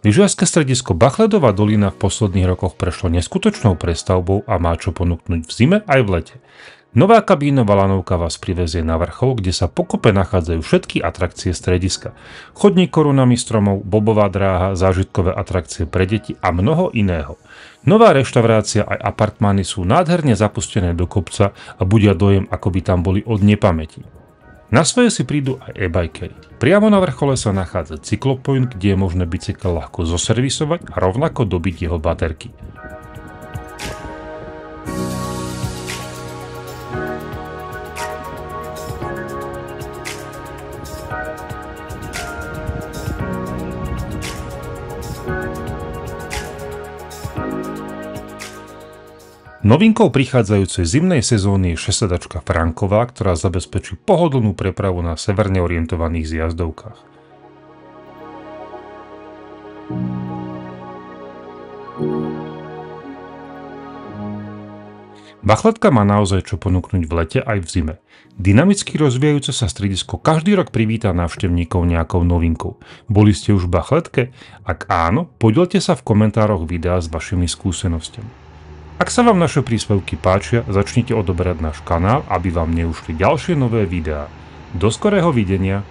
Lyžiarske stredisko Bachledová dolina v posledných rokoch prešlo neskutočnou prestavbou a má čo ponúknuť v zime aj v lete. Nová kabínová lanovka vás privezie na vrchol, kde sa pokope nachádzajú všetky atrakcie strediska. Chodník korunami stromov, bobová dráha, zážitkové atrakcie pre deti a mnoho iného. Nová reštaurácia aj apartmány sú nádherne zapustené do kopca a budia dojem, ako by tam boli od nepamäti. Na svoje si prídu aj e-bikery. Priamo na vrchole sa nachádza cyklopoint, kde je možné bicykel ľahko zoservisovať a rovnako dobiť jeho baterky. Novinkou prichádzajúcej zimnej sezóny je šesedačka Franková, ktorá zabezpečí pohodlnú prepravu na severne orientovaných zjazdovkách. Bachletka má naozaj čo ponúknuť v lete aj v zime. Dynamicky rozvíjajúce sa stredisko každý rok privítá návštevníkov nejakou novinkou. Boli ste už v Bachletke? Ak áno, podielte sa v komentároch videa s vašimi skúsenostiami. Ak sa vám naše príspevky páčia, začnite odoberať náš kanál, aby vám neušli ďalšie nové videá. Do skorého videnia!